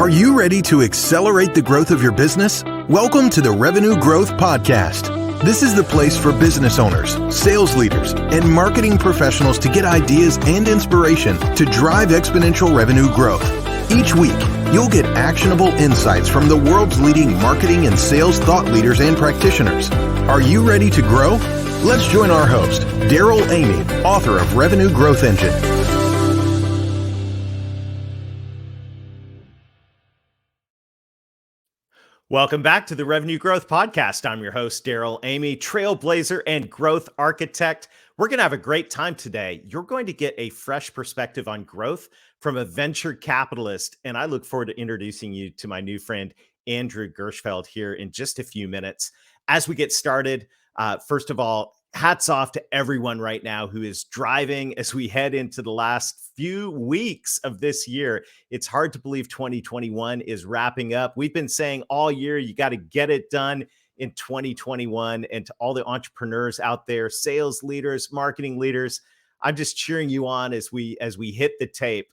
Are you ready to accelerate the growth of your business? Welcome to the Revenue Growth Podcast. This is the place for business owners, sales leaders, and marketing professionals to get ideas and inspiration to drive exponential revenue growth. Each week, you'll get actionable insights from the world's leading marketing and sales thought leaders and practitioners. Are you ready to grow? Let's join our host, Daryl Amy, author of Revenue Growth Engine. Welcome back to the Revenue Growth Podcast. I'm your host, Daryl Amy, trailblazer and growth architect. We're going to have a great time today. You're going to get a fresh perspective on growth from a venture capitalist, and I look forward to introducing you to my new friend, Andrew Gershfeld, here in just a few minutes. As we get started, first of all, hats off to everyone right now who is driving as we head into the last few weeks of this year. It's hard to believe 2021 is wrapping up. We've been saying all year, you got to get it done in 2021. And to all the entrepreneurs out there, sales leaders, marketing leaders, I'm just cheering you on as we hit the tape,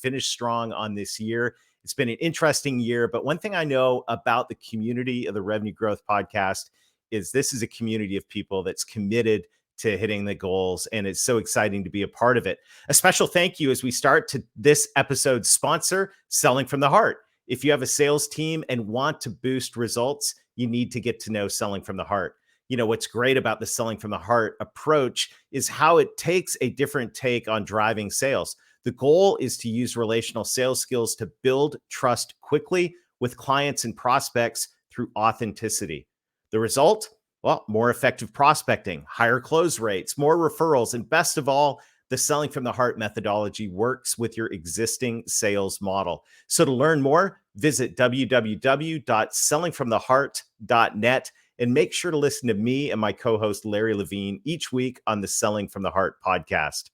finish strong on this year. It's been an interesting year, but one thing I know about the community of the Revenue Growth Podcast is this is a community of people that's committed to hitting the goals, and it's so exciting to be a part of it. A special thank you as we start to this episode's sponsor, Selling from the Heart. If you have a sales team and want to boost results, you need to get to know Selling from the Heart. You know, what's great about the Selling from the Heart approach is how it takes a different take on driving sales. The goal is to use relational sales skills to build trust quickly with clients and prospects through authenticity. The result? Well, more effective prospecting, higher close rates, more referrals, and best of all, the Selling from the Heart methodology works with your existing sales model. So to learn more, visit www.sellingfromtheheart.net and make sure to listen to me and my co-host Larry Levine each week on the Selling from the Heart podcast.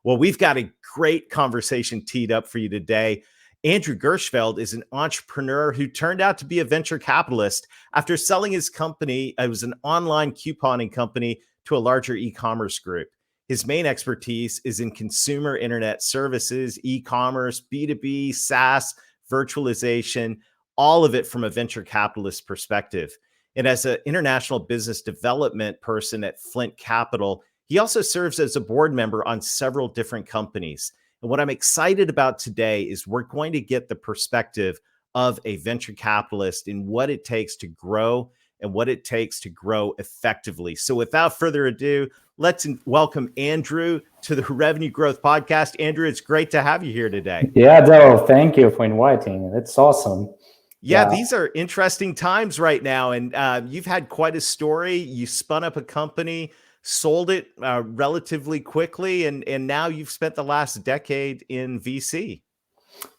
Well, we've got a great conversation teed up for you today. Andrew Gershfeld is an entrepreneur who turned out to be a venture capitalist after selling his company. It was an online couponing company to a larger e-commerce group. His main expertise is in consumer internet services, e-commerce, B2B, SaaS, virtualization, all of it from a venture capitalist perspective. And as an international business development person at Flint Capital, he also serves as a board member on several different companies. And what I'm excited about today is we're going to get the perspective of a venture capitalist in what it takes to grow and what it takes to grow effectively. So without further ado, let's welcome Andrew to the Revenue Growth Podcast. Andrew, it's great to have you here today. Yeah, Daryl, thank you for inviting. That's awesome. Yeah, these are interesting times right now. And you've had quite a story. You spun up a company, sold it relatively quickly, and now you've spent the last decade in VC.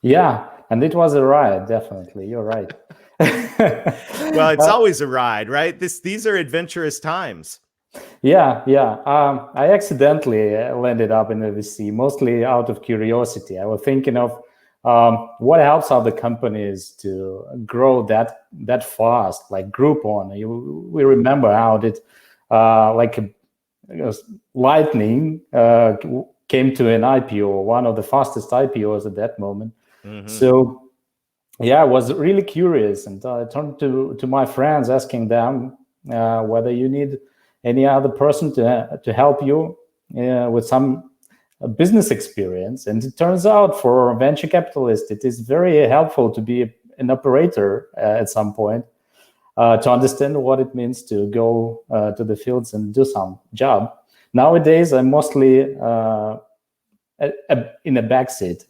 Yeah, and it was a ride, definitely. You're right. Well, it's always a ride, right? These are adventurous times. Yeah. I accidentally landed up in the VC, mostly out of curiosity. I was thinking of what helps other companies to grow that fast, like Groupon. We remember how it lightning came to an IPO, one of the fastest IPOs at that moment. Mm-hmm. So, yeah, I was really curious, and I turned to my friends, asking them whether you need any other person to help you with some business experience. And it turns out for a venture capitalist, it is very helpful to be an operator at some point. To understand what it means to go to the fields and do some job. Nowadays, I'm mostly in the backseat.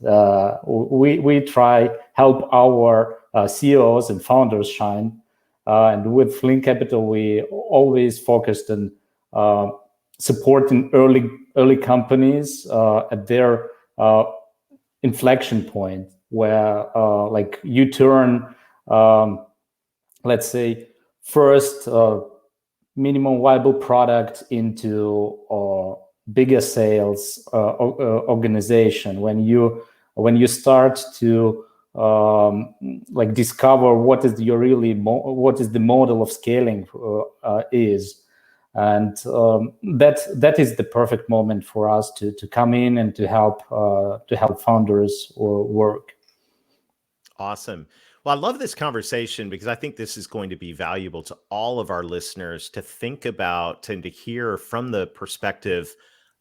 We try help our CEOs and founders shine. And with Flint Capital, we always focused on supporting early companies at their inflection point, where like you turn. Let's say first minimum viable product into bigger sales organization. When you start to like discover what is the model of scaling is, and that is the perfect moment for us to come in and to help founders work. Awesome. Well, I love this conversation because I think this is going to be valuable to all of our listeners to think about and to hear from the perspective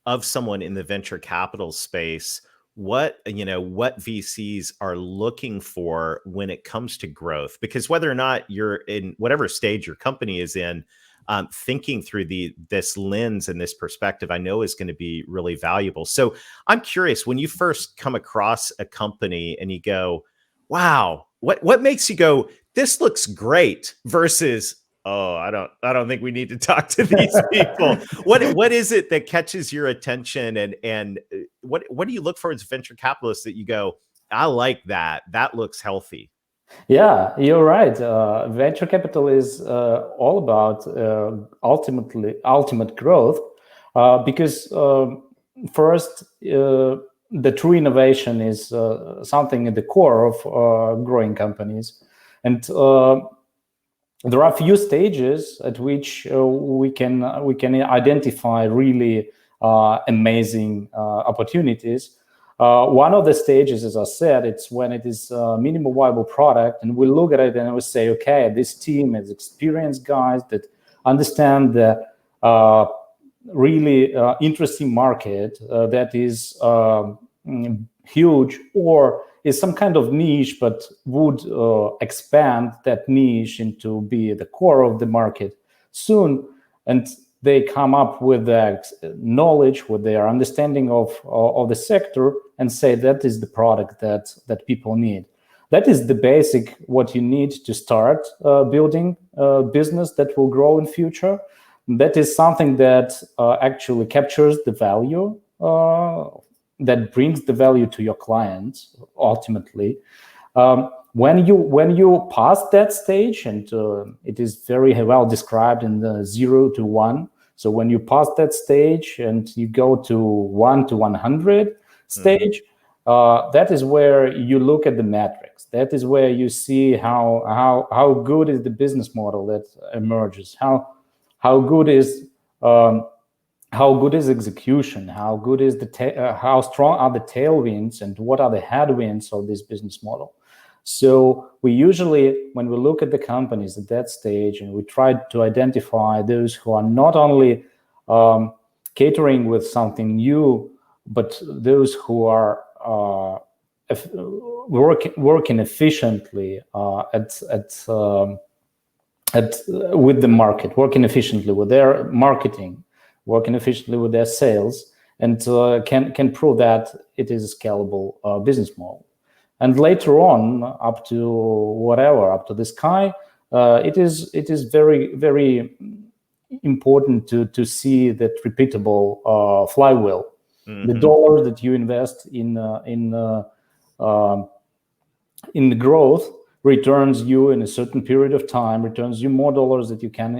of someone in the venture capital space what VCs are looking for when it comes to growth. Because whether or not you're in whatever stage your company is in, thinking through this lens and this perspective, I know is going to be really valuable. So I'm curious, when you first come across a company and you go, wow, what makes you go, this looks great versus, oh, I don't think we need to talk to these people. What is it that catches your attention, and what do you look for as venture capitalists that you go, I like that. That looks healthy. Yeah, you're right. Venture capital is all about ultimate growth, because first, the true innovation is something at the core of growing companies, and there are a few stages at which we can identify really amazing opportunities. One of the stages, as I said, it's when it is a minimum viable product, and we look at it and we say, okay, this team is experienced guys that understand the really interesting market that is huge, or is some kind of niche, but would expand that niche into be the core of the market soon. And they come up with their knowledge, with their understanding of the sector, and say that is the product that people need. That is the basic what you need to start building a business that will grow in future. That is something that actually captures the value, that brings the value to your clients ultimately. When you pass that stage, and it is very well described in the 0 to 1. So when you pass that stage and you go to 1 to 100 stage, that is where you look at the metrics. That is where you see how good is the business model that emerges. How good is execution? How good is how strong are the tailwinds, and what are the headwinds of this business model? So we usually, when we look at the companies at that stage, and we try to identify those who are not only catering with something new, but those who are working efficiently with the market, working efficiently with their marketing, working efficiently with their sales, and can prove that it is a scalable business model. And later on, up to the sky, it is very, very important to see that repeatable flywheel. The dollar that you invest in the growth returns you in a certain period of time, returns you more dollars that you can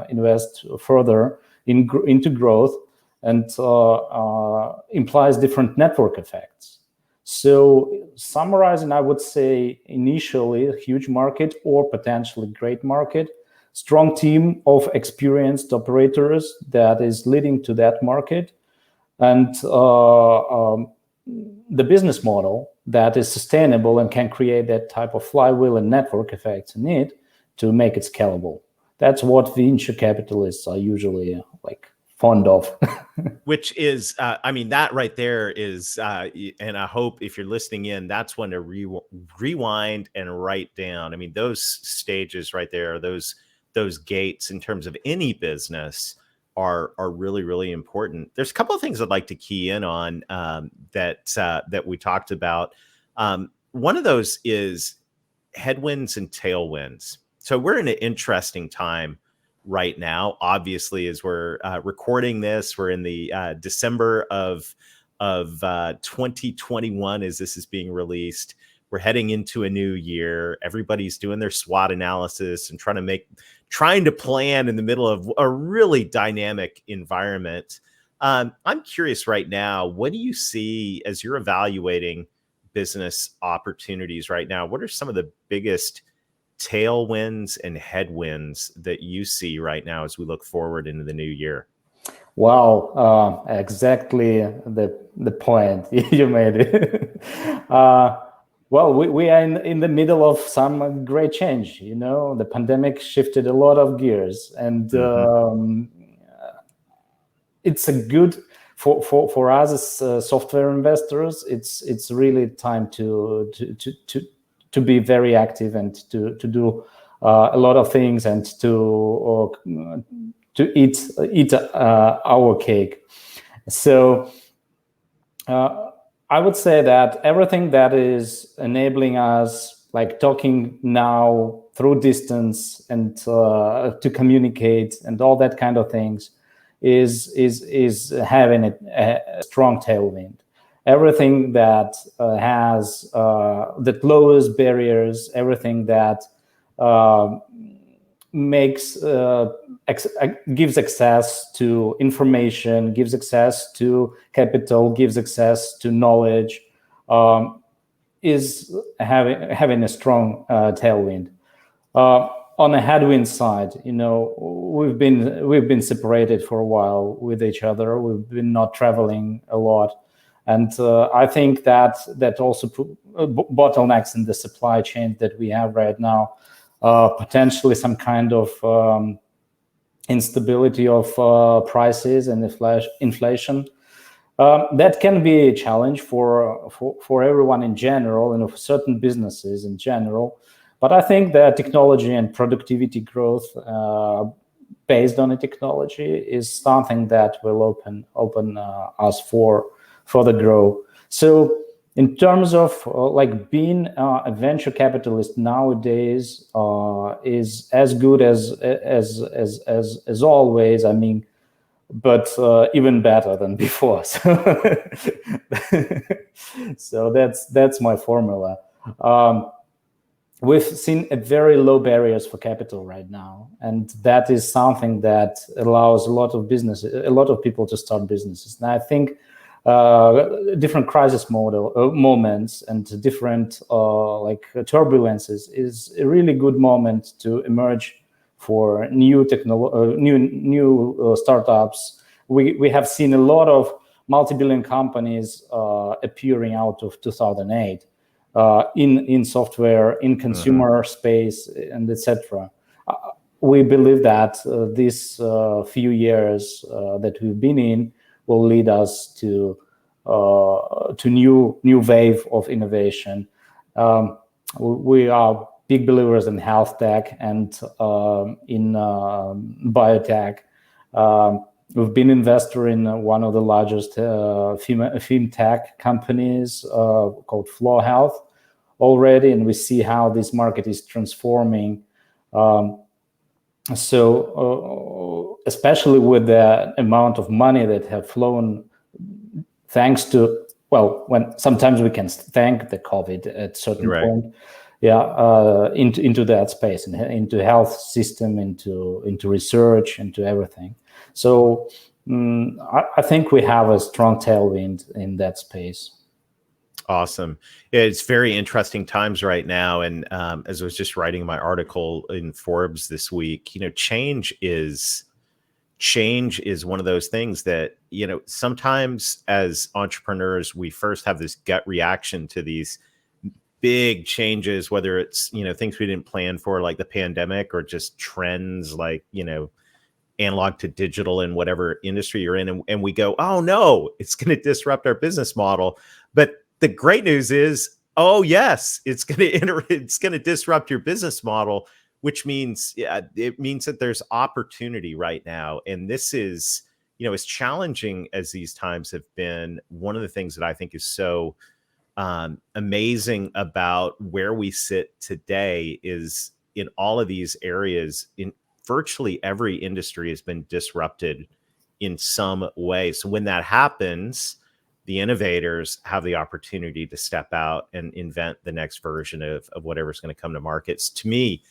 invest further into growth, and implies different network effects. So summarizing, I would say initially a huge market, or potentially great market, strong team of experienced operators that is leading to that market, and the business model that is sustainable and can create that type of flywheel and network effects in it to make it scalable. That's what venture capitalists are usually fond of. Which is, that right there is, and I hope if you're listening in, that's when to rewind and write down. Those stages right there, those gates in terms of any business are really, really important. There's a couple of things I'd like to key in on that we talked about. One of those is headwinds and tailwinds. So we're in an interesting time right now. Obviously, as we're recording this, we're in the December of 2021 as this is being released. We're heading into a new year. Everybody's doing their SWOT analysis and trying to plan in the middle of a really dynamic environment. I'm curious right now, what do you see as you're evaluating business opportunities right now? What are some of the biggest tailwinds and headwinds that you see right now as we look forward into the new year? Wow, exactly the point you made. Well, we are in the middle of some great change. You know, the pandemic shifted a lot of gears, and it's a good for us as software investors. It's really time to be very active and to do a lot of things and to eat our cake. So I would say that everything that is enabling us, like talking now through distance and to communicate and all that kind of things, is having a strong tailwind. Everything that has that lowers barriers, everything that makes gives access to information, gives access to capital, gives access to knowledge, is having a strong tailwind. On the headwind side, you know, we've been separated for a while with each other. We've been not traveling a lot, and I think that also bottlenecks in the supply chain that we have right now. Potentially some kind of instability of prices and inflation. That can be a challenge for everyone in general and for certain businesses in general. But I think that technology and productivity growth based on the technology is something that will open us for the growth. So in terms of like being a venture capitalist nowadays is as good as always. I mean, but even better than before. So that's my formula. We've seen a very low barriers for capital right now, and that is something that allows a lot of people to start businesses. And I think different crisis moments and different like turbulences is a really good moment to emerge for new startups. We have seen a lot of multi-billion companies appearing out of 2008 in software, in consumer space, and etc. We believe that these few years that we've been in will lead us to new wave of innovation. We are big believers in health tech and in biotech. We've been investor in one of the largest fintech companies called Flow Health already, and we see how this market is transforming. So especially with the amount of money that have flown thanks to, well, when sometimes we can thank the COVID at certain point, into that space and into health system, into research, into everything. So I think we have a strong tailwind in that space. Awesome. It's very interesting times right now. And as I was just writing my article in Forbes this week, you know, change is one of those things that, you know, sometimes as entrepreneurs, we first have this gut reaction to these big changes, whether it's, you know, things we didn't plan for, like the pandemic, or just trends like, you know, analog to digital in whatever industry you're in. And we go, oh no, it's going to disrupt our business model. But the great news is, oh yes, it's going to disrupt your business model, which means it means that there's opportunity right now. And this is, you know, as challenging as these times have been, one of the things that I think is so amazing about where we sit today is in all of these areas, in virtually every industry has been disrupted in some way. So when that happens, the innovators have the opportunity to step out and invent the next version of whatever's going to come to markets. To me,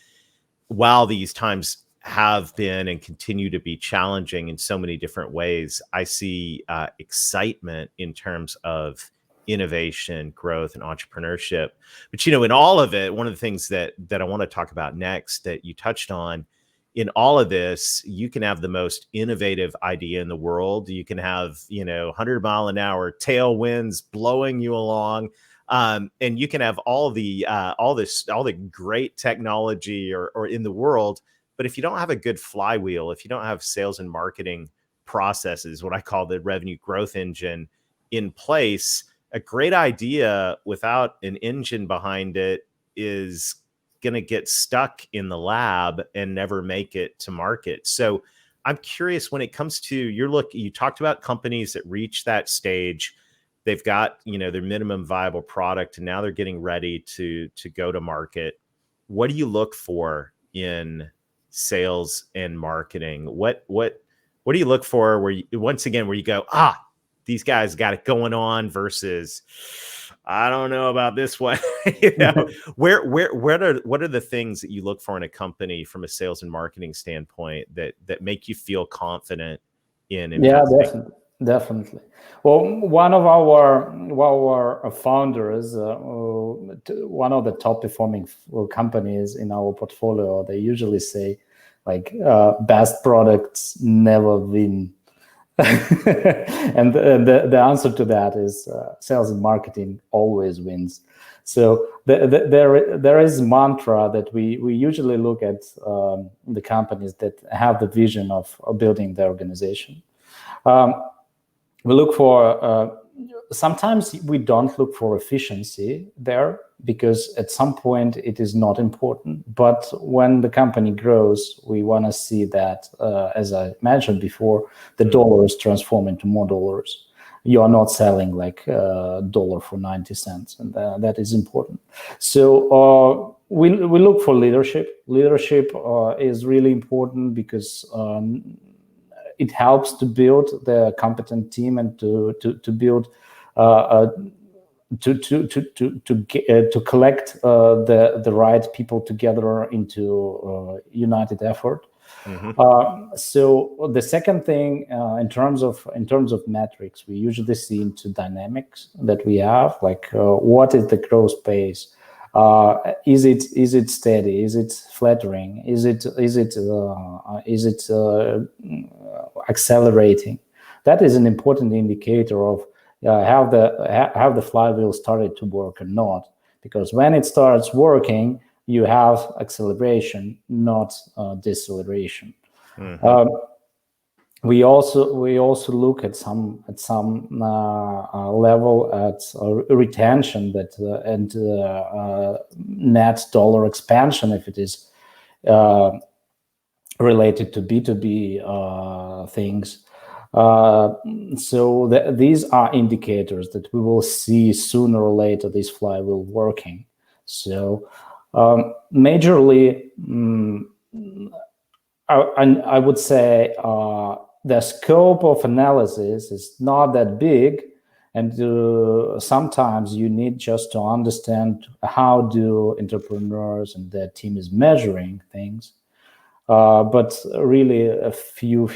while these times have been and continue to be challenging in so many different ways, I see excitement in terms of innovation, growth, and entrepreneurship. But, you know, in all of it, one of the things that I want to talk about next that you touched on, in all of this, you can have the most innovative idea in the world. You can have, you know, 100-mile-an-hour tailwinds blowing you along. And you can have all the great technology or in the world, but if you don't have a good flywheel, if you don't have sales and marketing processes, what I call the revenue growth engine in place, a great idea without an engine behind it is going to get stuck in the lab and never make it to market. So I'm curious, when it comes to you talked about companies that reach that stage, they've got, their minimum viable product, and now they're getting ready to go to market. What do you look for in sales and marketing? What do you look for where you go, these guys got it going on, versus I don't know about this one? What are the things that you look for in a company from a sales and marketing standpoint that make you feel confident in investing? Yeah, definitely. Well, one of our founders, one of the top performing companies in our portfolio, they usually say, like, best products never win. And the answer to that is sales and marketing always wins. So there is mantra that we usually look at the companies that have the vision of building the organization. We look for, sometimes we don't look for efficiency there, because at some point it is not important. But when the company grows, we want to see that, as I mentioned before, the dollars transform into more dollars. You are not selling like $1 for 90 cents, and that is important. So we look for leadership. Leadership is really important, because it helps to build the competent team and to build to collect the right people together into united effort. Mm-hmm. So the second thing, in terms of metrics, we usually see into dynamics that we have, like what is the growth pace? Is it steady? Is it flattering? Is it accelerating? That is an important indicator of have the flywheel started to work or not. Because when it starts working, you have acceleration, not deceleration. Mm-hmm. We also look at some level at retention and net dollar expansion, if it is related to B2B things. So these are indicators that we will see sooner or later this flywheel working. So majorly, I would say the scope of analysis is not that big, and sometimes you need just to understand how do entrepreneurs and their team is measuring things. But really a few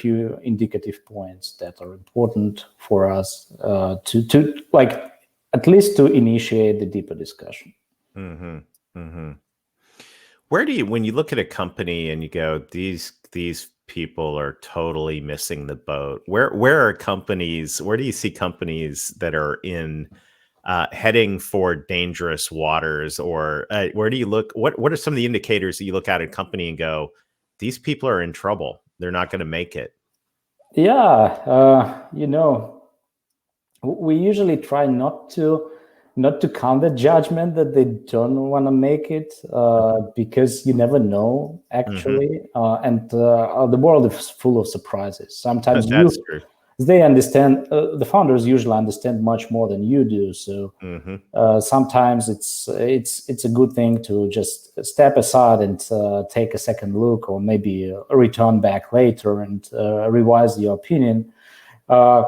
indicative points that are important for us to like at least to initiate the deeper discussion. Mm-hmm. Mm-hmm. Where do you, when you look at a company and you go, these people are totally missing the boat? Where do you see companies that are in heading for dangerous waters? Or where do you look? What are some of the indicators that you look at a company and go, these people are in trouble, they're not going to make it? Yeah, we usually try not to count the judgment that they don't want to make it, because you never know, actually. Mm-hmm. And the world is full of surprises. Sometimes that's true. They understand, the founders usually understand much more than you do. So mm-hmm. Sometimes it's a good thing to just step aside and take a second look, or maybe return back later and revise your opinion. The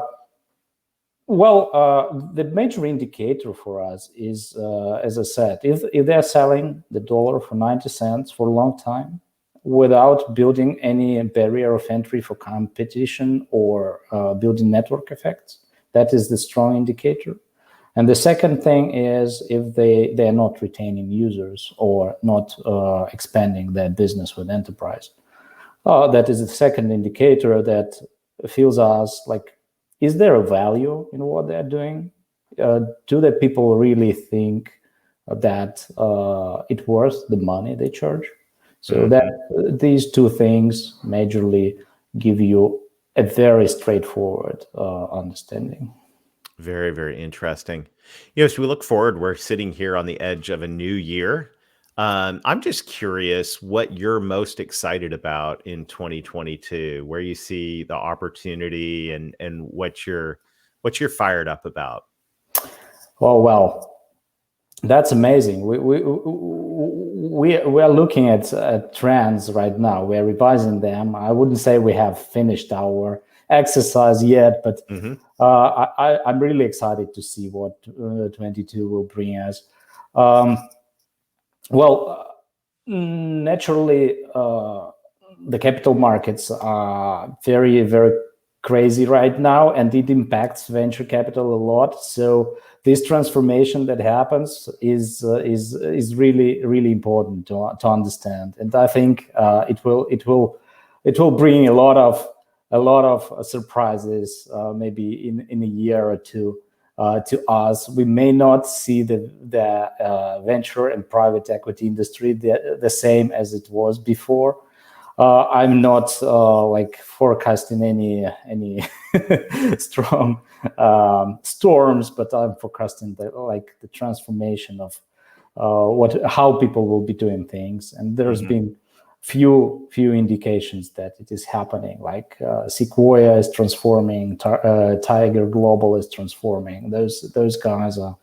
major indicator for us is, as I said, if they're selling the $1 for 90 cents for a long time without building any barrier of entry for competition or building network effects, that is the strong indicator. And the second thing is if they're not retaining users or not expanding their business with enterprise. That is the second indicator that feels us like, is there a value in what they're doing? do the people really think that it worth the money they charge? So that these two things majorly give you a very straightforward understanding. Very, very interesting. As we look forward, we're sitting here on the edge of a new year. I'm just curious what you're most excited about in 2022, where you see the opportunity and what you're fired up about. Oh well, that's amazing. We are looking at trends right now. We're revising them. I wouldn't say we have finished our exercise yet, but I'm really excited to see what 22 will bring us. Naturally, the capital markets are very, very crazy right now, and it impacts venture capital a lot. So this transformation that happens is really, really important to understand, and I think it will bring a lot of surprises, maybe in a year or two. To us, we may not see the venture and private equity industry the same as it was before. I'm not forecasting any strong storms, but I'm forecasting the transformation of how people will be doing things. And there's been few indications that it is happening. Like Sequoia is transforming, Tiger Global is transforming. Those guys are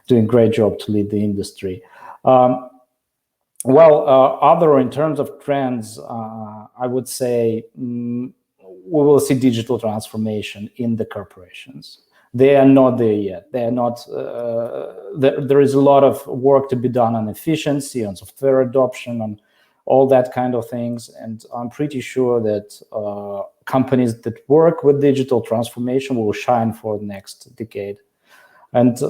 doing a great job to lead the industry. Other in terms of trends, I would say we will see digital transformation in the corporations. They are not there yet. They are not. There is a lot of work to be done on efficiency, on software adoption, on all that kind of things. And I'm pretty sure that companies that work with digital transformation will shine for the next decade. And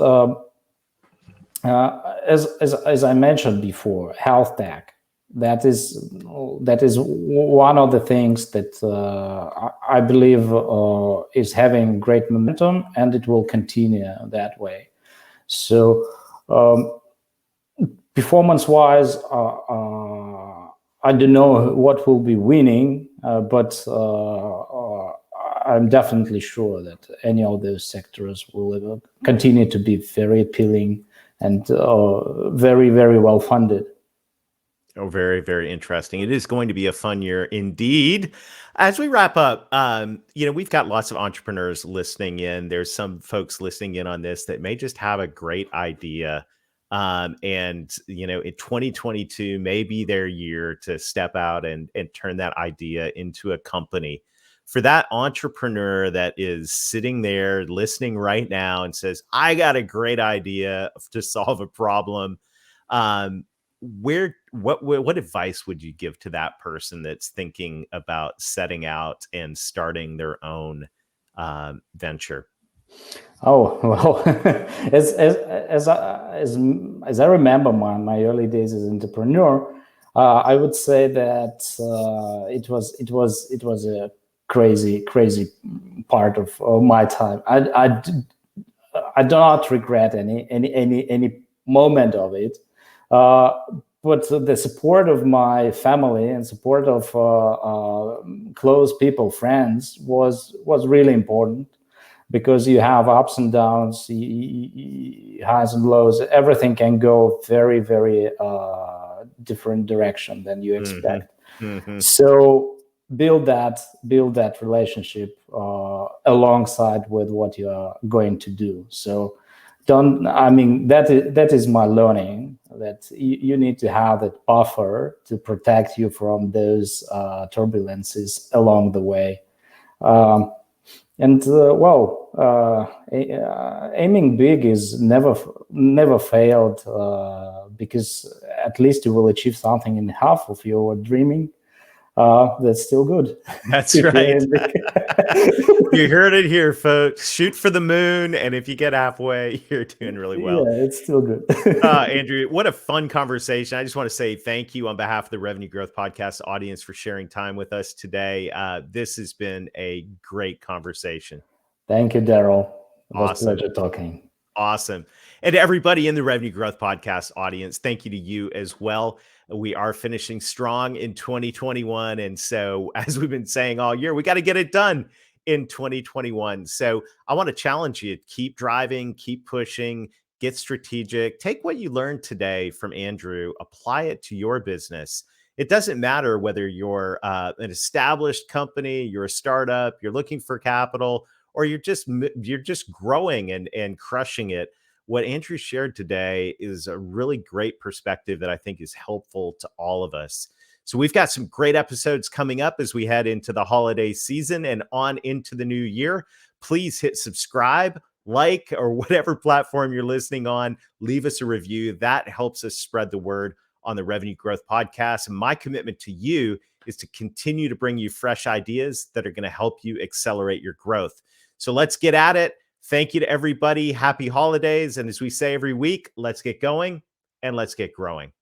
as I mentioned before, health tech, that is one of the things that I believe is having great momentum, and it will continue that way. So performance-wise, I don't know what will be winning, but I'm definitely sure that any of those sectors will continue to be very appealing and very, very well funded. Oh, very, very interesting. It is going to be a fun year indeed. As we wrap up, we've got lots of entrepreneurs listening in. There's some folks listening in on this that may just have a great idea. In 2022 may be their year to step out and turn that idea into a company. For that entrepreneur that is sitting there listening right now and says, I got a great idea to solve a problem. What advice would you give to that person that's thinking about setting out and starting their own venture? Oh well, as I remember my early days as an entrepreneur, I would say that it was a crazy part of my time. I do not regret any moment of it. But the support of my family and support of close people, friends, was really important, because you have ups and downs, highs and lows. Everything can go very, very different direction than you expect. So build that relationship alongside with what you are going to do. So that is my learning, that you need to have that buffer to protect you from those turbulences along the way. Aiming big is never failed, because at least you will achieve something in half of your dreaming. That's still good. That's right. You heard it here, folks. Shoot for the moon, and if you get halfway, you're doing really well. Yeah, it's still good. Andrew, what a fun conversation. I just want to say thank you on behalf of the Revenue Growth Podcast audience for sharing time with us today. This has been a great conversation. Thank you, Daryl. It was Awesome. a pleasure talking. Awesome. And to everybody in the Revenue Growth Podcast audience, thank you to you as well. We are finishing strong in 2021. And so, as we've been saying all year, we got to get it done in 2021. So, I want to challenge you, keep driving, keep pushing, get strategic, take what you learned today from Andrew, apply it to your business. It doesn't matter whether you're an established company, you're a startup, you're looking for capital, or you're just growing and crushing it. What Andrew shared today is a really great perspective that I think is helpful to all of us. So we've got some great episodes coming up as we head into the holiday season and on into the new year. Please hit subscribe, like, or whatever platform you're listening on. Leave us a review. That helps us spread the word on the Revenue Growth Podcast. And my commitment to you is to continue to bring you fresh ideas that are going to help you accelerate your growth. So let's get at it. Thank you to everybody. Happy holidays. And as we say every week, let's get going and let's get growing.